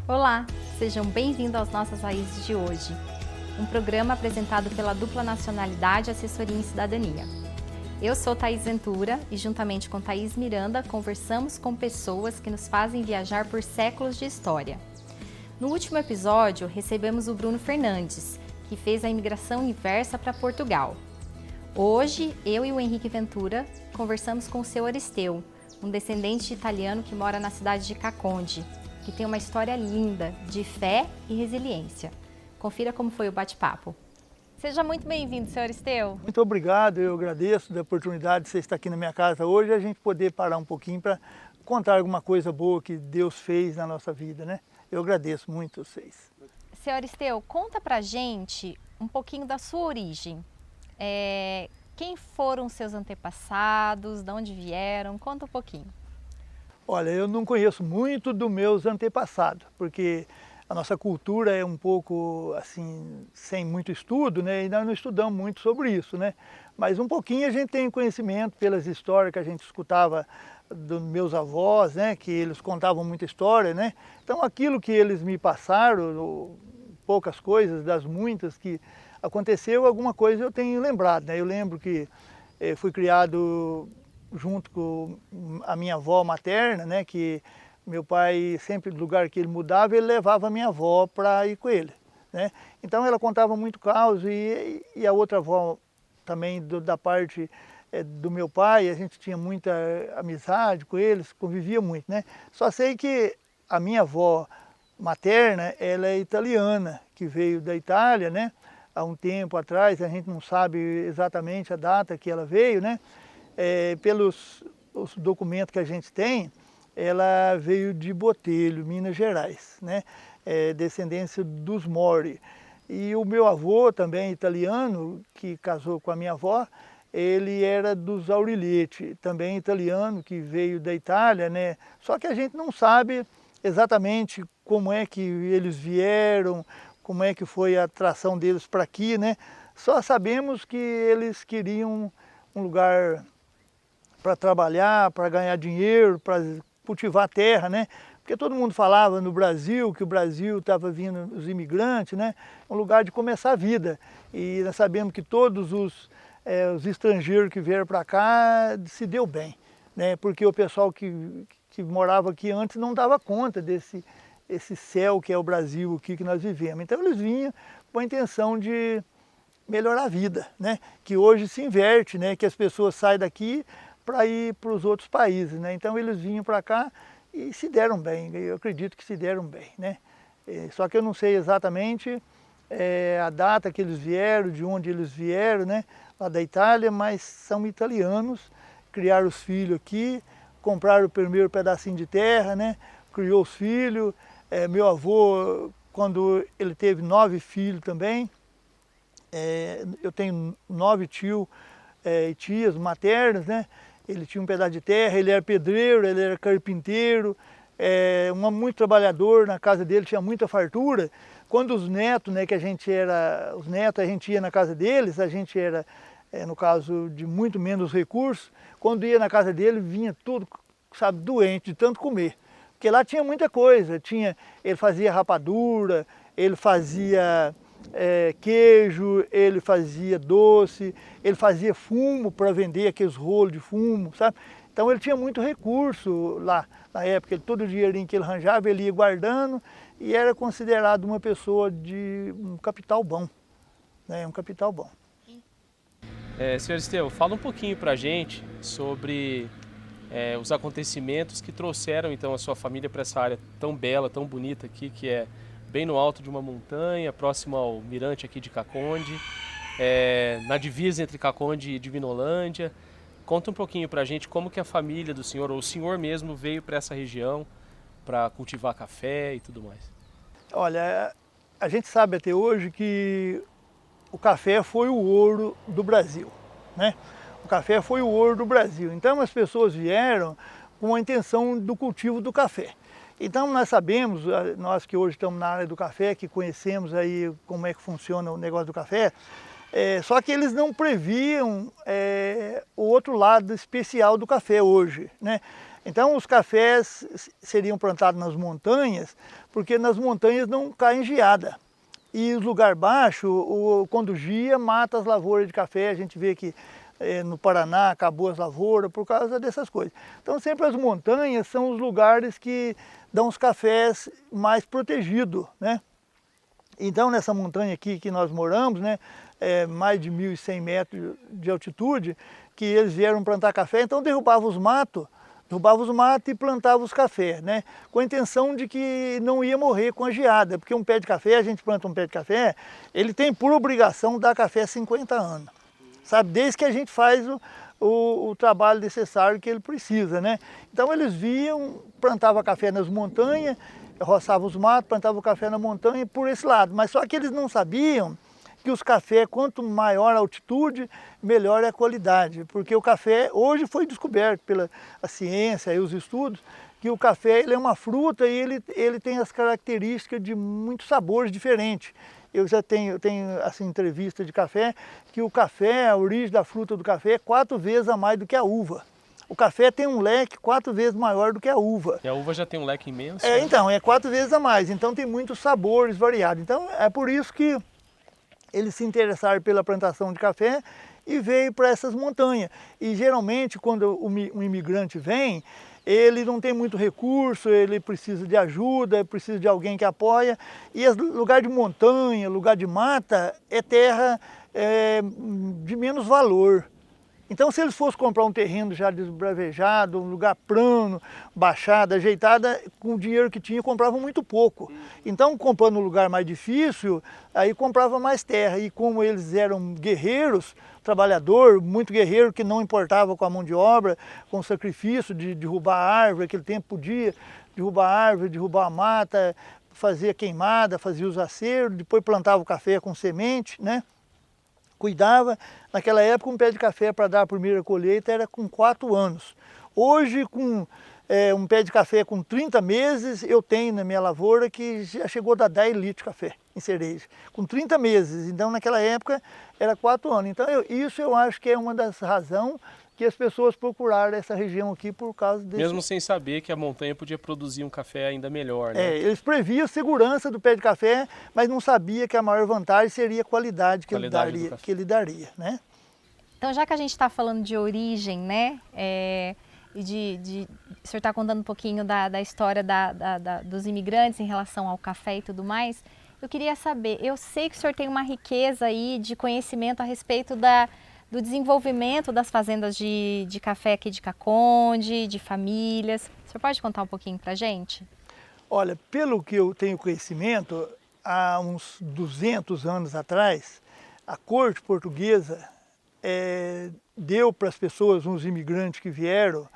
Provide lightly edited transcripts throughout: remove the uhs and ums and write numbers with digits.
Olá, sejam bem-vindos às nossas raízes de hoje, um programa apresentado pela Dupla Nacionalidade Assessoria em Cidadania. Eu sou Thaís Ventura e, juntamente com Thaís Miranda, conversamos com pessoas que nos fazem viajar por séculos de história. No último episódio, recebemos o Bruno Fernandes, que fez a imigração inversa para Portugal. Hoje, eu e o Henrique Ventura conversamos com o seu Aristeu, um descendente de italiano que mora na cidade de Caconde, que tem uma história linda de fé e resiliência. Confira como foi o bate-papo. Seja muito bem-vindo, senhor Aristeu. Muito obrigado, eu agradeço da oportunidade de você estar aqui na minha casa hoje e a gente poder parar um pouquinho para contar alguma coisa boa que Deus fez na nossa vida, né? Eu agradeço muito vocês. Senhor Aristeu, conta pra gente um pouquinho da sua origem. Quem foram seus antepassados, de onde vieram? Conta um pouquinho. Olha, eu não conheço muito dos meus antepassados, porque a nossa cultura é um pouco assim, sem muito estudo, né? E nós não estudamos muito sobre isso, né? Mas um pouquinho a gente tem conhecimento pelas histórias que a gente escutava dos meus avós, né? Que eles contavam muita história, né? Então aquilo que eles me passaram, poucas coisas das muitas que aconteceu, alguma coisa eu tenho lembrado, né? Eu lembro que fui criado junto com a minha avó materna, né, que meu pai, sempre no lugar que ele mudava, ele levava a minha avó para ir com ele, né? Então ela contava muito caos e a outra avó também da parte do meu pai, a gente tinha muita amizade com eles, convivia muito, né? Só sei que a minha avó materna, ela é italiana, que veio da Itália, né? Há um tempo atrás, a gente não sabe exatamente a data que ela veio, né? Pelos os documentos que a gente tem, ela veio de Botelho, Minas Gerais, né? Descendência dos Mori. E o meu avô, também italiano, que casou com a minha avó, ele era dos Auriletti, também italiano, que veio da Itália, né? Só que a gente não sabe exatamente como é que eles vieram, como é que foi a atração deles para aqui, né? Só sabemos que eles queriam um lugar para trabalhar, para ganhar dinheiro, para cultivar a terra, né? Porque todo mundo falava no Brasil que o Brasil estava vindo os imigrantes, né? Um lugar de começar a vida. E nós sabemos que todos os estrangeiros que vieram para cá se deu bem, né? Porque o pessoal que morava aqui antes não dava conta esse céu que é o Brasil aqui que nós vivemos. Então eles vinham com a intenção de melhorar a vida, né? Que hoje se inverte, né? Que as pessoas saem daqui para ir para os outros países, né? Então eles vinham para cá e se deram bem, eu acredito que se deram bem, né? Só que eu não sei exatamente a data que eles vieram, de onde eles vieram, né? Lá da Itália, mas são italianos, criaram os filhos aqui, compraram o primeiro pedacinho de terra, né? Criou os filhos, meu avô, quando ele teve 9 filhos também, eu tenho 9 tios e tias maternas, né? Ele tinha um pedaço de terra, ele era pedreiro, ele era carpinteiro, muito trabalhador, na casa dele tinha muita fartura. Quando os netos, né, os netos, a gente ia na casa deles, a gente era, no caso, de muito menos recursos, quando ia na casa dele, vinha tudo, sabe, doente de tanto comer. Porque lá tinha muita coisa, ele fazia rapadura, ele fazia queijo, ele fazia doce, ele fazia fumo para vender aqueles rolos de fumo, sabe? Então ele tinha muito recurso lá na época, todo o dinheirinho que ele arranjava ele ia guardando e era considerado uma pessoa de um capital bom, né? Um capital bom. Senhor Aristeu, fala um pouquinho para a gente sobre os acontecimentos que trouxeram então a sua família para essa área tão bela, tão bonita aqui, que é bem no alto de uma montanha, próximo ao mirante aqui de Caconde, na divisa entre Caconde e Divinolândia. Conta um pouquinho para a gente como que a família do senhor, ou o senhor mesmo, veio para essa região para cultivar café e tudo mais. Olha, a gente sabe até hoje que o café foi o ouro do Brasil, né? O café foi o ouro do Brasil. Então as pessoas vieram com a intenção do cultivo do café. Então nós sabemos, nós que hoje estamos na área do café, que conhecemos aí como é que funciona o negócio do café, Só que eles não previam o outro lado especial do café hoje, né? Então os cafés seriam plantados nas montanhas, porque nas montanhas não cai geada. E os lugares baixos, quando gia, mata as lavouras de café. A gente vê que no Paraná acabou as lavouras por causa dessas coisas. Então sempre as montanhas são os lugares que dão os cafés mais protegidos, né? Então nessa montanha aqui que nós moramos, né, mais de 1.100 metros de altitude, que eles vieram plantar café, então derrubavam os matos e plantavam os cafés, né? Com a intenção de que não ia morrer com a geada, porque um pé de café, a gente planta um pé de café, ele tem por obrigação dar café 50 anos, sabe? Desde que a gente faz o trabalho necessário que ele precisa, né? Então eles viam, plantavam café nas montanhas, roçavam os matos, plantavam o café na montanha por esse lado, mas só que eles não sabiam que os cafés, quanto maior a altitude, melhor é a qualidade, porque o café, hoje foi descoberto pela ciência e os estudos, que o café ele é uma fruta e ele tem as características de muitos sabores diferentes. Eu já tenho assim, entrevista de café, que o café, a origem da fruta do café é 4 vezes a mais do que a uva. O café tem um leque 4 vezes maior do que a uva. E a uva já tem um leque imenso? Então, é 4 vezes a mais, então tem muitos sabores variados. Então é por isso que eles se interessaram pela plantação de café e veio para essas montanhas. E geralmente quando um imigrante vem, ele não tem muito recurso, ele precisa de ajuda, precisa de alguém que apoia. E lugar de montanha, lugar de mata, é terra de menos valor. Então se eles fossem comprar um terreno já desbravejado, um lugar plano, baixado, ajeitado, com o dinheiro que tinha, compravam muito pouco. Então comprando um lugar mais difícil, aí comprava mais terra. E como eles eram guerreiros, trabalhador, muito guerreiro, que não importava com a mão de obra, com o sacrifício de derrubar a árvore, aquele tempo podia derrubar a árvore, derrubar a mata, fazia queimada, fazia os aceros, depois plantava o café com semente, né? Cuidava. Naquela época um pé de café para dar a primeira colheita era com 4 anos. Hoje com um pé de café com 30 meses, eu tenho na minha lavoura que já chegou a dar 10 litros de café em cereja. Com 30 meses, então naquela época era 4 anos. Então isso eu acho que é uma das razões que as pessoas procuraram essa região aqui por causa desse... Mesmo sem saber que a montanha podia produzir um café ainda melhor, né? Eles previam a segurança do pé de café, mas não sabia que a maior vantagem seria a qualidade que ele daria, né? Então, já que a gente está falando de origem, né? O senhor está contando um pouquinho da história dos imigrantes em relação ao café e tudo mais, eu queria saber, eu sei que o senhor tem uma riqueza aí de conhecimento a respeito do desenvolvimento das fazendas de café aqui de Caconde, de famílias. O senhor pode contar um pouquinho para a gente? Olha, pelo que eu tenho conhecimento, há uns 200 anos atrás, a corte portuguesa deu para as pessoas, uns imigrantes que vieram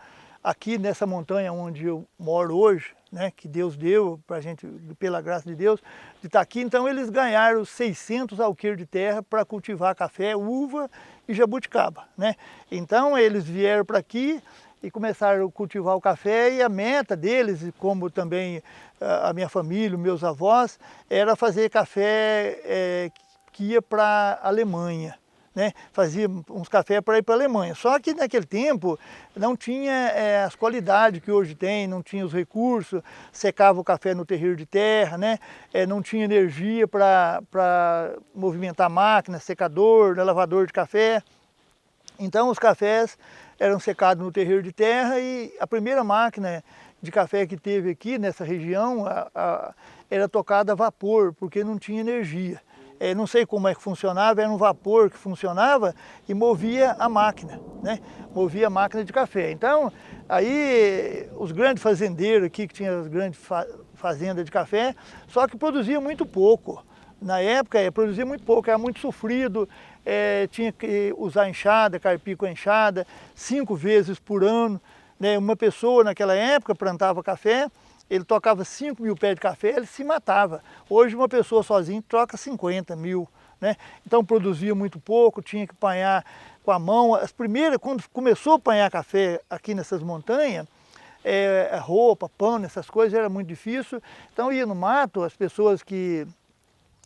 aqui nessa montanha onde eu moro hoje, né, que Deus deu para a gente, pela graça de Deus, de estar aqui. Então eles ganharam 600 alqueires de terra para cultivar café, uva e jabuticaba, né? Então eles vieram para aqui e começaram a cultivar o café, e a meta deles, como também a minha família, os meus avós, era fazer café que ia para a Alemanha, né? Fazia uns cafés para ir para a Alemanha. Só que naquele tempo não tinha as qualidades que hoje tem, não tinha os recursos, secava o café no terreiro de terra, né? Não tinha energia para movimentar máquina, secador, lavador de café. Então os cafés eram secados no terreiro de terra, e a primeira máquina de café que teve aqui nessa região era tocada a vapor, porque não tinha energia. Não sei como é que funcionava, era um vapor que funcionava e movia a máquina, né? Movia a máquina de café. Então, aí os grandes fazendeiros aqui, que tinham as grandes fazendas de café, só que produzia muito pouco. Na época, produzia muito pouco, era muito sofrido, tinha que usar enxada, carpir com enxada, 5 vezes por ano, né? Uma pessoa naquela época plantava café, ele tocava 5.000 pés de café, ele se matava. Hoje uma pessoa sozinha troca 50.000, né? Então produzia muito pouco, tinha que apanhar com a mão. As primeiras, quando começou a apanhar café aqui nessas montanhas, roupa, pano, essas coisas, era muito difícil. Então ia no mato, as pessoas que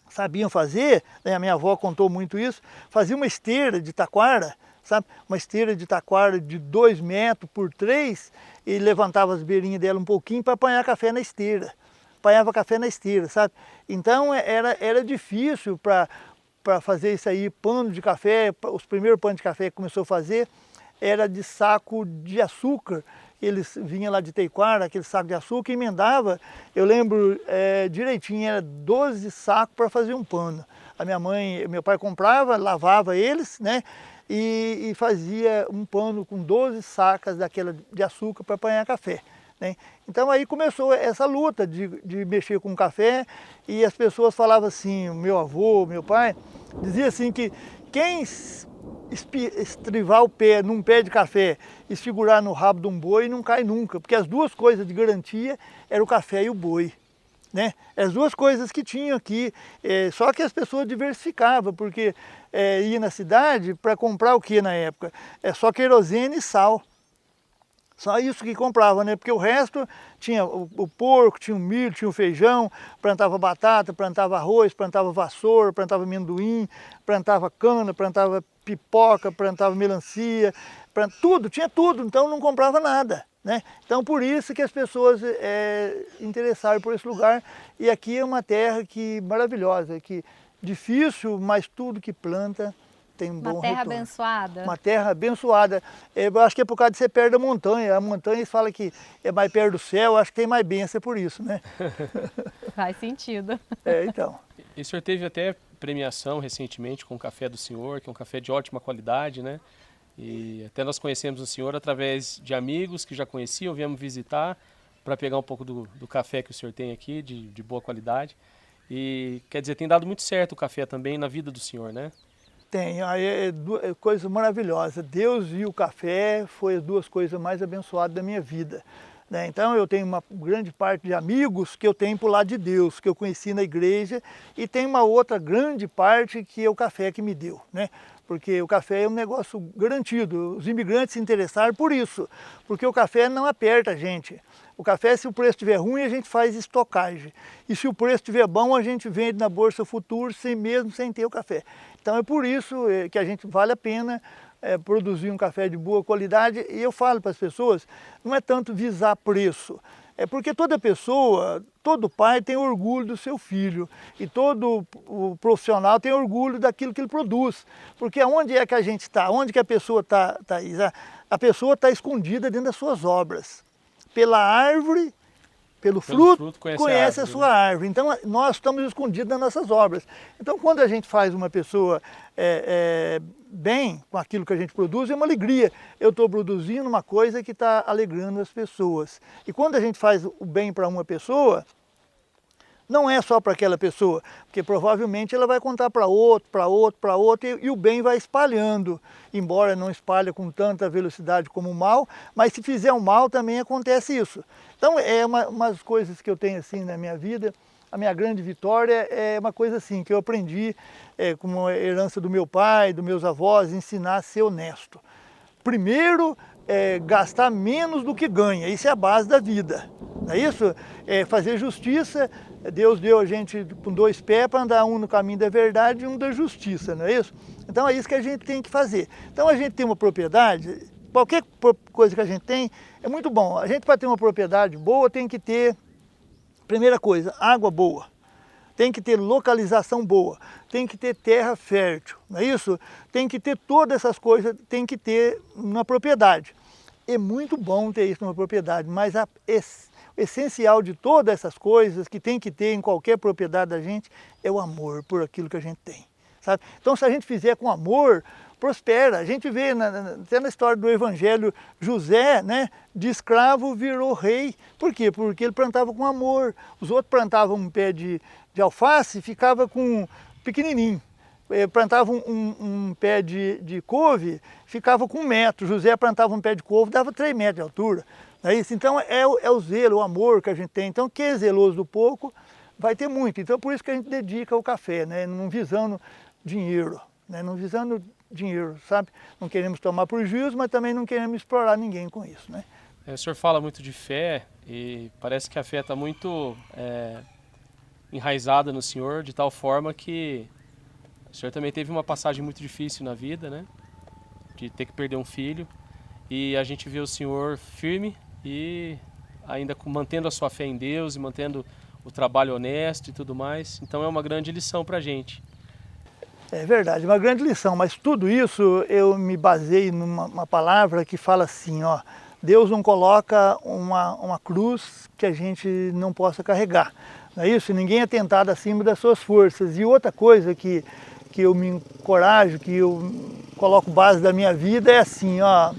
sabiam fazer, né? A minha avó contou muito isso, fazia uma esteira de taquara, sabe? Uma esteira de taquara de 2 metros por 3 e levantava as beirinhas dela um pouquinho para apanhar café na esteira. Apanhava café na esteira, sabe? Então era difícil para fazer isso aí, pano de café, os primeiros panos de café que começou a fazer era de saco de açúcar. Eles vinham lá de Teiquara, aquele saco de açúcar, e emendava, eu lembro direitinho, era 12 sacos para fazer um pano. A minha mãe, meu pai comprava, lavava eles, né? E fazia um pano com 12 sacas daquela de açúcar para apanhar café, né? Então aí começou essa luta de mexer com café, e as pessoas falavam assim, o meu avô, meu pai, dizia assim que quem estrivar o pé num pé de café e segurar no rabo de um boi não cai nunca, porque as duas coisas de garantia eram o café e o boi, né? As duas coisas que tinham aqui, só que as pessoas diversificavam, porque ia na cidade para comprar o que na época? Só querosene e sal. Só isso que comprava, né? Porque o resto tinha o porco, tinha o milho, tinha o feijão, plantava batata, plantava arroz, plantava vassoura, plantava amendoim, plantava cana, plantava pipoca, plantava melancia, tudo, tinha tudo, então não comprava nada, né? Então por isso que as pessoas interessaram por esse lugar, e aqui é uma terra maravilhosa, que difícil, mas tudo que planta tem um bom retorno. Uma terra abençoada. Uma terra abençoada. Eu acho que é por causa de ser perto da montanha. A montanha eles falam que é mais perto do céu, acho que tem mais bênção por isso, né? Faz sentido. Então. E o senhor teve até premiação recentemente com o café do senhor, que é um café de ótima qualidade, né? E até nós conhecemos o senhor através de amigos que já conheciam, viemos visitar para pegar um pouco do café que o senhor tem aqui, de boa qualidade. E quer dizer, tem dado muito certo o café também na vida do senhor, né? Tem, é coisa maravilhosa. Deus e o café foi as duas coisas mais abençoadas da minha vida, né? Então eu tenho uma grande parte de amigos que eu tenho por lado de Deus, que eu conheci na igreja, e tem uma outra grande parte que é o café que me deu, né? Porque o café é um negócio garantido. Os imigrantes se interessaram por isso, porque o café não aperta a gente. O café, se o preço estiver ruim, a gente faz estocagem. E se o preço estiver bom, a gente vende na Bolsa Futuro sem ter o café. Então é por isso que a gente vale a pena produzir um café de boa qualidade. E eu falo para as pessoas, não é tanto visar preço, é porque toda pessoa, todo pai tem orgulho do seu filho, e todo o profissional tem orgulho daquilo que ele produz. Porque onde é que a gente está? Onde que a pessoa está? A pessoa está escondida dentro das suas obras. Pela árvore, pelo fruto conhece a sua árvore. Então nós estamos escondidos nas nossas obras. Então quando a gente faz uma pessoa bem com aquilo que a gente produz, é uma alegria. Eu estou produzindo uma coisa que está alegrando as pessoas. E quando a gente faz o bem para uma pessoa, não é só para aquela pessoa, porque provavelmente ela vai contar para outro, para outro, para outro, e o bem vai espalhando, embora não espalhe com tanta velocidade como o mal, mas se fizer o mal também acontece isso. Então é umas coisas que eu tenho assim na minha vida. A minha grande vitória é uma coisa assim, que eu aprendi como herança do meu pai, dos meus avós, ensinar a ser honesto. Primeiro, gastar menos do que ganha, isso é a base da vida, não é isso? Fazer justiça. Deus deu a gente com 2 pés para andar, um no caminho da verdade e um da justiça, não é isso? Então é isso que a gente tem que fazer. Então a gente tem uma propriedade, qualquer coisa que a gente tem é muito bom. A gente, para ter uma propriedade boa, tem que ter, primeira coisa, água boa. Tem que ter localização boa, tem que ter terra fértil, não é isso? Tem que ter todas essas coisas, tem que ter na propriedade. É muito bom ter isso numa propriedade, mas o essencial de todas essas coisas que tem que ter em qualquer propriedade da gente é o amor por aquilo que a gente tem, sabe? Então se a gente fizer com amor, prospera. A gente vê até na história do Evangelho, José, né, de escravo virou rei. Por quê? Porque ele plantava com amor. Os outros plantavam um pé de alface e ficava com pequenininho. Plantavam um pé de couve, ficava com 1 metro. José plantava um pé de couve, dava 3 metros de altura. Não é isso? Então é o zelo, o amor que a gente tem. Então quem é zeloso do pouco vai ter muito. Então por isso que a gente dedica o café, né? Não visando dinheiro, né? Não visando dinheiro, sabe? Não queremos tomar prejuízo, mas também não queremos explorar ninguém com isso, né? O senhor fala muito de fé e parece que a fé está muito enraizada no Senhor, de tal forma que o Senhor também teve uma passagem muito difícil na vida, né? De ter que perder um filho. E a gente vê o Senhor firme e ainda mantendo a sua fé em Deus e mantendo o trabalho honesto e tudo mais. Então é uma grande lição para a gente. É verdade, uma grande lição, mas tudo isso eu me baseei numa palavra que fala assim, ó, Deus não coloca uma cruz que a gente não possa carregar, não é isso? Ninguém é tentado acima das suas forças. E outra coisa que eu me encorajo, que eu coloco base da minha vida é assim, ó,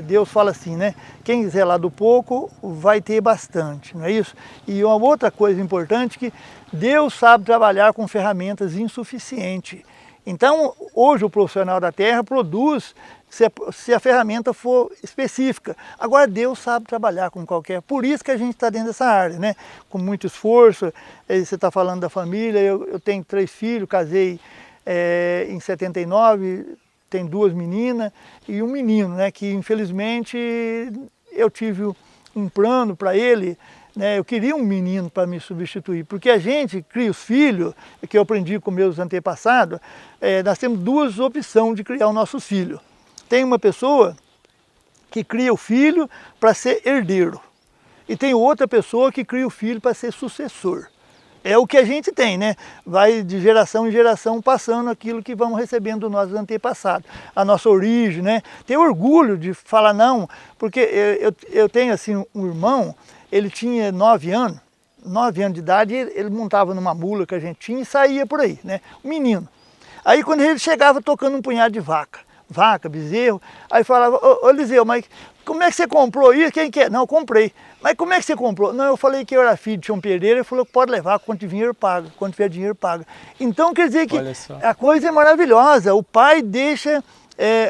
Deus fala assim, né? Quem zelar do pouco vai ter bastante, não é isso? E uma outra coisa importante que Deus sabe trabalhar com ferramentas insuficientes. Então, hoje o profissional da terra produz se a ferramenta for específica. Agora, Deus sabe trabalhar com qualquer. Por isso que a gente está dentro dessa área, né? Com muito esforço. Você está falando da família, eu tenho 3 filhos, casei em 79, tem 2 meninas e um menino, né? Que infelizmente eu tive um plano para ele, né? Eu queria um menino para me substituir, porque a gente cria os filhos, que eu aprendi com meus antepassados, nós temos 2 opções de criar os nossos filhos. Tem uma pessoa que cria o filho para ser herdeiro, e tem outra pessoa que cria o filho para ser sucessor. É o que a gente tem, né? Vai de geração em geração passando aquilo que vamos recebendo dos nossos antepassados, a nossa origem, né? Ter orgulho de falar não, porque eu tenho assim um irmão, ele tinha 9 anos de idade, ele montava numa mula que a gente tinha e saía por aí, né? Um menino. Aí quando ele chegava tocando um punhado de vaca, bezerro, aí falava, ô Eliseu, mas como é que você comprou isso? Quem quer? Não, eu comprei. Mas como é que você comprou? Não, eu falei que eu era filho de Tião Pereira, ele falou que pode levar, quando tiver dinheiro paga, quando tiver dinheiro paga. Então quer dizer que a coisa é maravilhosa, o pai deixa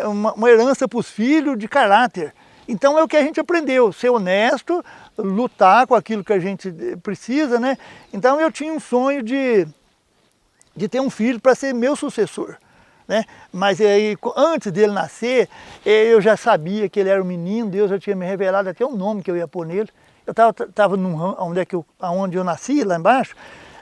uma herança para os filhos de caráter. Então é o que a gente aprendeu, ser honesto, lutar com aquilo que a gente precisa, né? Então eu tinha um sonho de ter um filho para ser meu sucessor, né? Mas aí, antes dele nascer, eu já sabia que ele era um menino, Deus já tinha me revelado até o nome que eu ia pôr nele. Eu estava onde eu nasci, lá embaixo,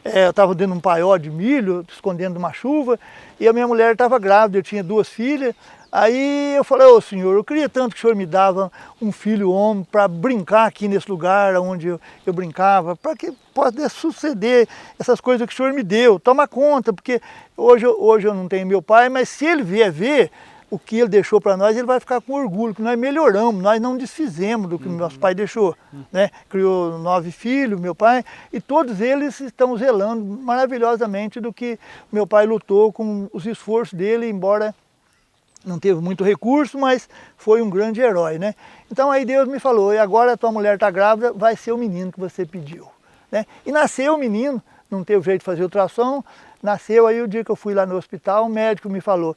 eu estava dentro de um paiol de milho, escondendo de uma chuva, e a minha mulher estava grávida, eu tinha 2 filhas. Aí eu falei, ô Senhor, eu queria tanto que o Senhor me dava um filho homem para brincar aqui nesse lugar onde eu brincava, para que possa suceder essas coisas que o Senhor me deu. Toma conta, porque hoje eu não tenho meu pai, mas se ele vier ver o que ele deixou para nós, ele vai ficar com orgulho, que nós melhoramos, nós não desfizemos do que nosso pai deixou, né? Criou 9 filhos, meu pai, e todos eles estão zelando maravilhosamente do que meu pai lutou com os esforços dele, embora não teve muito recurso, mas foi um grande herói, né? Então aí Deus me falou, e agora a tua mulher está grávida, vai ser o menino que você pediu, né? E nasceu o menino, não teve jeito de fazer ultrassom, nasceu. Aí o dia que eu fui lá no hospital, o médico me falou,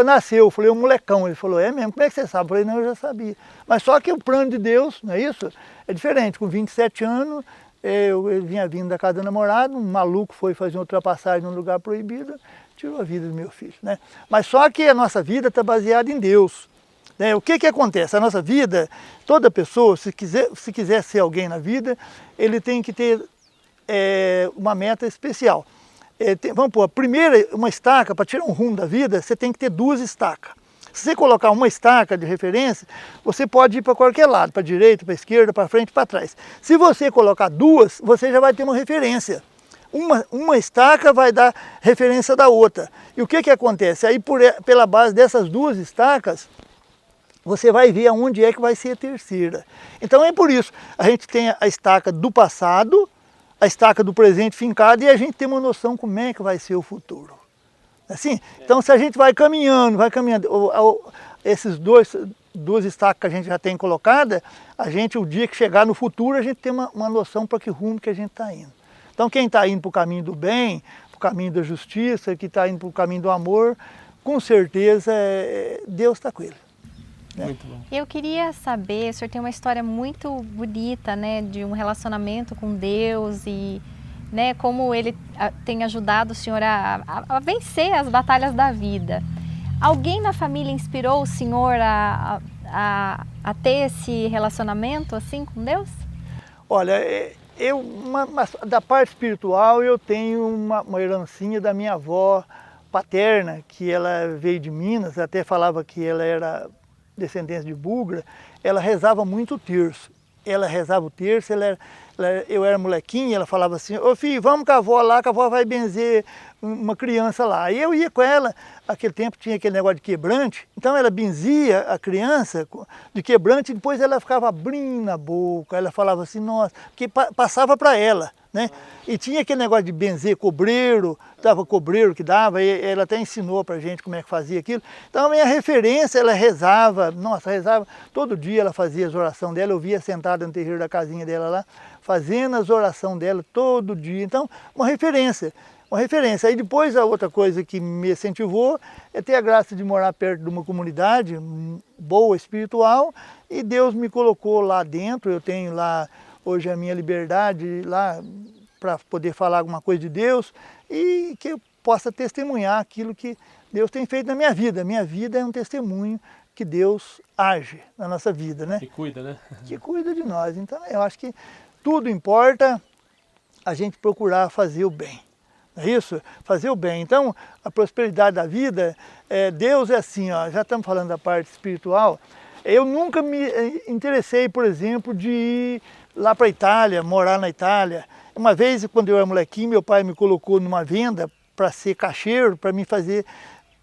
nasceu, eu falei, um molecão. Ele falou, é mesmo, como é que você sabe? Eu falei, não, eu já sabia. Mas só que o plano de Deus, não é isso? É diferente, com 27 anos, eu vinha vindo da casa do namorado, um maluco foi fazer uma ultrapassagem num lugar proibido, tirou a vida do meu filho, né? Mas só que a nossa vida está baseada em Deus, né? O que acontece? A nossa vida, toda pessoa, se quiser ser alguém na vida, ele tem que ter uma meta especial. Vamos pôr, primeiro, uma estaca, para tirar um rumo da vida, você tem que ter 2 estacas. Se você colocar uma estaca de referência, você pode ir para qualquer lado, para a direita, para a esquerda, para frente, para trás. Se você colocar 2, você já vai ter uma referência. Uma estaca vai dar referência da outra. E o que acontece? Aí pela base dessas 2 estacas, você vai ver aonde é que vai ser a terceira. Então é por isso, a gente tem a estaca do passado, a estaca do presente fincada, e a gente tem uma noção como é que vai ser o futuro. Assim? Então se a gente vai caminhando, esses 2 estacas que a gente já tem colocada, o dia que chegar no futuro, a gente tem uma noção para que rumo que a gente está indo. Então quem está indo para o caminho do bem, para o caminho da justiça, que está indo para o caminho do amor, com certeza Deus está com ele. Né? Muito bom. Eu queria saber, o senhor tem uma história muito bonita, né, de um relacionamento com Deus e, né, como ele tem ajudado o senhor a vencer as batalhas da vida. Alguém na família inspirou o senhor a ter esse relacionamento assim com Deus? Olha, Da parte espiritual eu tenho uma herancinha da minha avó paterna, que ela veio de Minas, até falava que ela era descendente de búlgara. Ela rezava muito o terço. Ela rezava o terço, eu era molequinho, ela falava assim, ô filho, vamos com a avó lá, que a avó vai benzer uma criança lá. Aí eu ia com ela, naquele tempo tinha aquele negócio de quebrante, então ela benzia a criança de quebrante e depois ela ficava abrindo a boca, ela falava assim, nossa, que passava para ela, né? E tinha aquele negócio de benzer cobreiro, dava cobreiro que dava, e ela até ensinou pra gente como é que fazia aquilo. Então a minha referência, ela rezava, nossa, rezava, todo dia ela fazia as orações dela, eu via sentada no terreiro da casinha dela lá, fazendo as orações dela todo dia. Então, uma referência. Aí depois a outra coisa que me incentivou é ter a graça de morar perto de uma comunidade boa, espiritual, e Deus me colocou lá dentro, eu tenho lá hoje a minha liberdade lá para poder falar alguma coisa de Deus e que eu possa testemunhar aquilo que Deus tem feito na minha vida. Minha vida é um testemunho que Deus age na nossa vida, né? Que cuida, né? Que cuida de nós. Então eu acho que tudo importa a gente procurar fazer o bem. Não é isso? Fazer o bem. Então, a prosperidade da vida, Deus é assim, ó, já estamos falando da parte espiritual. Eu nunca me interessei, por exemplo, de ir lá para a Itália, morar na Itália. Uma vez, quando eu era molequinho, meu pai me colocou numa venda para ser caixeiro, para mim fazer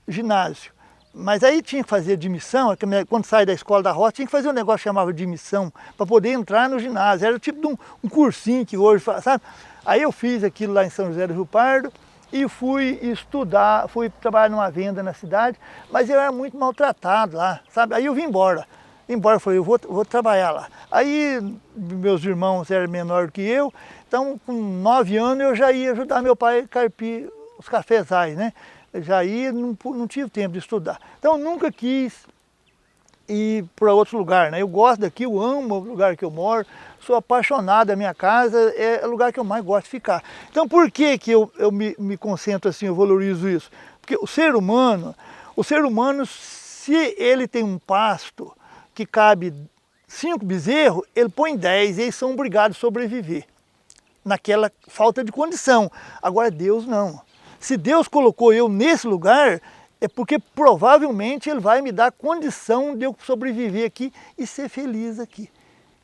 ginásio. Mas aí tinha que fazer admissão, quando sai da escola da roça, tinha que fazer um negócio que chamava de admissão, para poder entrar no ginásio. Era tipo de um cursinho que hoje faz, sabe? Aí eu fiz aquilo lá em São José do Rio Pardo e fui estudar, fui trabalhar numa venda na cidade, mas eu era muito maltratado lá, sabe? Aí eu vim embora. Falei, eu vou trabalhar lá. Aí meus irmãos eram menores que eu, então com 9 anos eu já ia ajudar meu pai a carpir os cafezais, né? Eu já ia, não tive tempo de estudar. Então eu nunca quis ir para outro lugar, né? Eu gosto daqui, eu amo o lugar que eu moro, sou apaixonado, a minha casa é o lugar que eu mais gosto de ficar. Então por que eu me concentro assim, eu valorizo isso? Porque o ser humano, se ele tem um pasto que cabe 5 bezerros, ele põe 10 e eles são obrigados a sobreviver naquela falta de condição. Agora Deus não. Se Deus colocou eu nesse lugar, é porque provavelmente Ele vai me dar condição de eu sobreviver aqui e ser feliz aqui.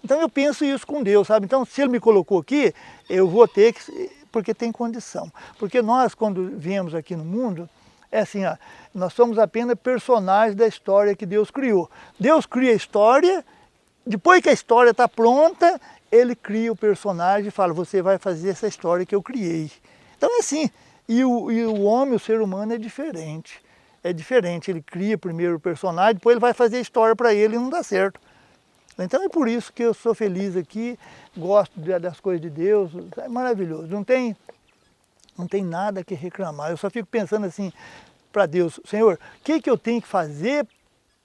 Então eu penso isso com Deus, sabe? Então se Ele me colocou aqui, eu vou ter que, porque tem condição. Porque nós, quando viemos aqui no mundo, é assim, ó, nós somos apenas personagens da história que Deus criou. Deus cria a história, depois que a história está pronta, Ele cria o personagem e fala, você vai fazer essa história que eu criei. Então é assim, e o homem, o ser humano é diferente. É diferente, ele cria primeiro o personagem, depois ele vai fazer a história para ele e não dá certo. Então é por isso que eu sou feliz aqui, gosto das coisas de Deus, é maravilhoso. Não tem nada que reclamar, eu só fico pensando assim para Deus, Senhor, o que eu tenho que fazer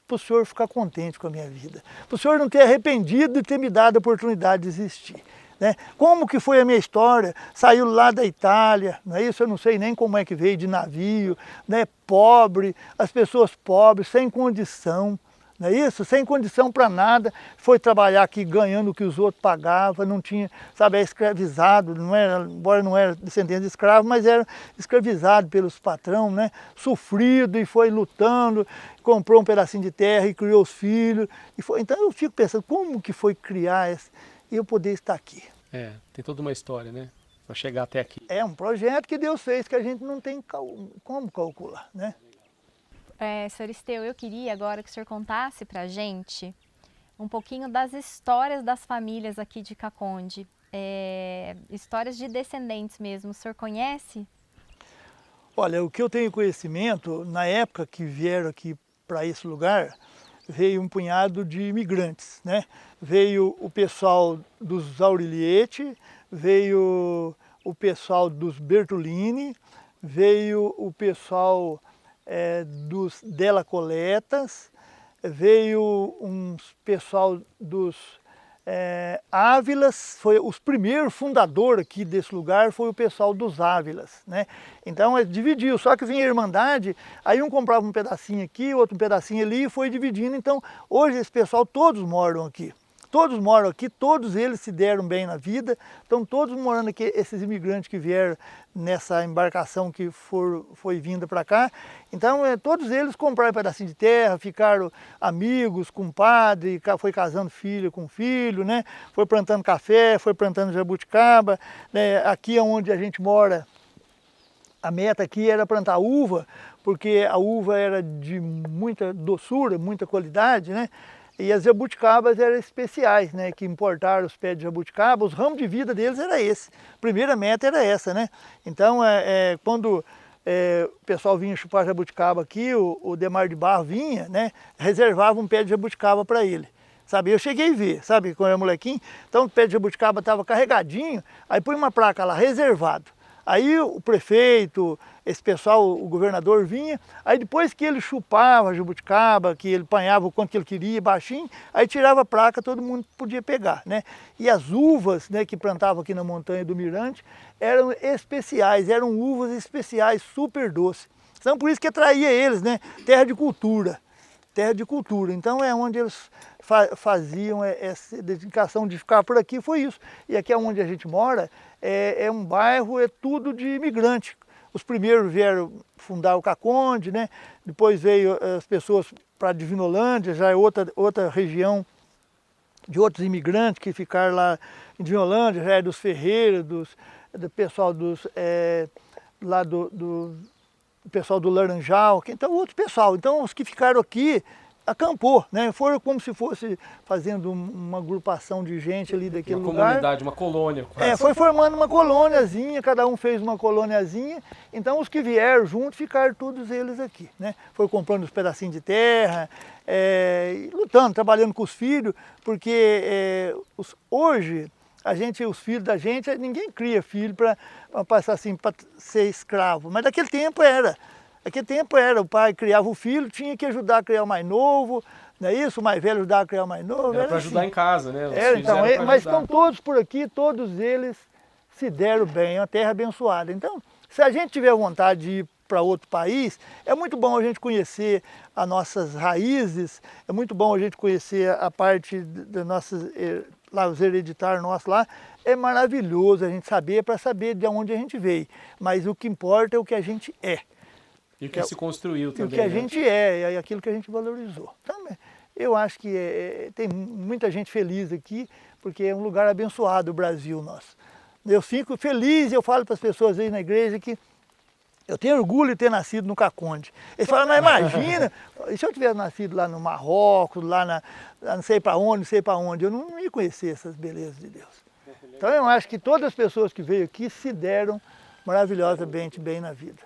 para o Senhor ficar contente com a minha vida? Para o Senhor não ter arrependido de ter me dado a oportunidade de existir. Né? Como que foi a minha história? Saiu lá da Itália, não é isso? Eu não sei nem como é que veio, de navio, né? Pobre, as pessoas pobres, sem condição, não é isso? Sem condição para nada, foi trabalhar aqui ganhando o que os outros pagavam, não tinha, sabe, é escravizado, não era, embora não era descendente de escravo, mas era escravizado pelos patrão, né? Sofrido e foi lutando, comprou um pedacinho de terra e criou os filhos. Então eu fico pensando, como que foi criar esse, e eu poder estar aqui? Tem toda uma história, né? Para chegar até aqui. É um projeto que Deus fez que a gente não tem como calcular, né? Senhor Esteu, eu queria agora que o senhor contasse para a gente um pouquinho das histórias das famílias aqui de Caconde, histórias de descendentes mesmo. O senhor conhece? Olha, o que eu tenho conhecimento, na época que vieram aqui para esse lugar, veio um punhado de imigrantes, né? Veio o pessoal dos Aureliete, veio o pessoal dos Bertolini, veio o pessoal dos Della Coletas, veio um pessoal dos Ávilas, foi os primeiros fundadores aqui desse lugar, foi o pessoal dos Ávilas, né? Então dividiu, só que vinha a Irmandade, aí um comprava um pedacinho aqui, outro um pedacinho ali e foi dividindo. Então hoje esse pessoal todos moram aqui. todos moram aqui, todos eles se deram bem na vida, estão todos morando aqui, esses imigrantes que vieram nessa embarcação que foi vinda para cá. Então, todos eles compraram um pedacinho de terra, ficaram amigos, compadre, foi casando filho com filho, né? Foi plantando café, foi plantando jabuticaba, né? Aqui onde a gente mora, a meta aqui era plantar uva, porque a uva era de muita doçura, muita qualidade, né? E as jabuticabas eram especiais, né? Que importaram os pés de jabuticaba, os ramos de vida deles era esse. A primeira meta era essa, né? Então, quando o pessoal vinha chupar jabuticaba aqui, o Demar de Barro vinha, né? Reservava um pé de jabuticaba para ele. Sabe, eu cheguei a ver, sabe, quando eu era molequinho, então o pé de jabuticaba estava carregadinho, aí põe uma placa lá, reservado. Aí o prefeito, esse pessoal, o governador vinha, aí depois que ele chupava a jabuticaba, que ele apanhava o quanto que ele queria, baixinho, aí tirava a placa, todo mundo podia pegar, né? E as uvas, né, que plantavam aqui na montanha do Mirante eram especiais, eram uvas especiais, super doces. Então por isso que atraía eles, né? Terra de cultura. Terra de cultura, então é onde eles faziam essa dedicação de ficar por aqui, foi isso. E aqui é onde a gente mora, é um bairro, é tudo de imigrante. Os primeiros vieram fundar o Caconde, né? Depois veio as pessoas para Divinolândia, já é outra região de outros imigrantes que ficaram lá em Divinolândia, já é dos Ferreira, do pessoal lá do pessoal do Laranjal, então outro pessoal. Então os que ficaram aqui acampou, né? Foram como se fosse fazendo uma agrupação de gente ali daquele lugar. Uma comunidade, uma colônia. Quase. Foi formando uma colôniazinha, cada um fez uma colôniazinha. Então os que vieram juntos ficaram todos eles aqui, né? Foi comprando os pedacinhos de terra, lutando, trabalhando com os filhos, porque hoje os filhos da gente, ninguém cria filho para passar assim, para ser escravo. Mas naquele tempo era. Naquele tempo era, o pai criava o filho, tinha que ajudar a criar o mais novo, não é isso? O mais velho ajudar a criar o mais novo. Era para ajudar assim. Em casa, né? Então, mas estão todos por aqui, todos eles se deram bem, é uma terra abençoada. Então, se a gente tiver vontade de ir para outro país, é muito bom a gente conhecer as nossas raízes, é muito bom a gente conhecer a parte das nossas, lá os hereditários nossos lá, é maravilhoso a gente saber, para saber de onde a gente veio, mas o que importa é o que a gente é. E o que se construiu também. O que a gente é aquilo que a gente valorizou. Então, eu acho que tem muita gente feliz aqui, porque é um lugar abençoado o Brasil nosso. Eu fico feliz, eu falo para as pessoas aí na igreja que eu tenho orgulho de ter nascido no Caconde. Eles falam, mas imagina, e se eu tivesse nascido lá no Marrocos, lá não sei para onde, eu não ia conhecer essas belezas de Deus. Então eu acho que todas as pessoas que veio aqui se deram maravilhosamente bem na vida.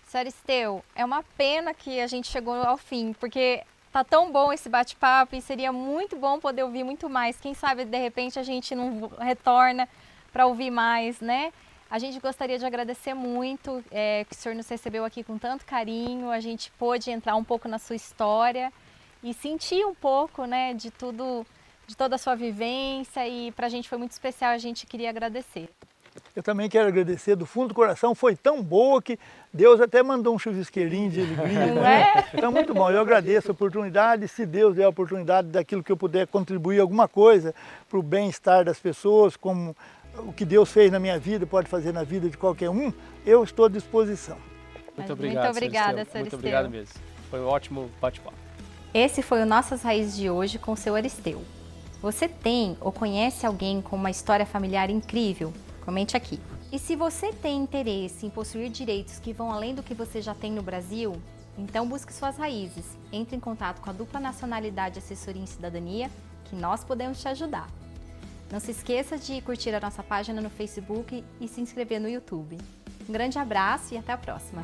Sr. Aristeu, é uma pena que a gente chegou ao fim, porque tá tão bom esse bate-papo e seria muito bom poder ouvir muito mais. Quem sabe, de repente, a gente não retorna para ouvir mais, né? A gente gostaria de agradecer muito que o senhor nos recebeu aqui com tanto carinho, a gente pôde entrar um pouco na sua história e sentir um pouco, né, de toda a sua vivência, e para a gente foi muito especial, a gente queria agradecer. Eu também quero agradecer do fundo do coração, foi tão boa que Deus até mandou um chuvisqueirinho de alegria. Não é? Então, muito bom, eu agradeço a oportunidade, se Deus der a oportunidade daquilo que eu puder contribuir alguma coisa para o bem-estar das pessoas, como o que Deus fez na minha vida, pode fazer na vida de qualquer um, eu estou à disposição. Muito obrigado, muito obrigada, Sr. Muito obrigado mesmo. Foi um ótimo bate-papo. Esse foi o Nossas Raízes de hoje com o seu Aristeu. Você tem ou conhece alguém com uma história familiar incrível? Comente aqui. E se você tem interesse em possuir direitos que vão além do que você já tem no Brasil, então busque suas raízes. Entre em contato com a Dupla Nacionalidade Assessoria em Cidadania, que nós podemos te ajudar. Não se esqueça de curtir a nossa página no Facebook e se inscrever no YouTube. Um grande abraço e até a próxima!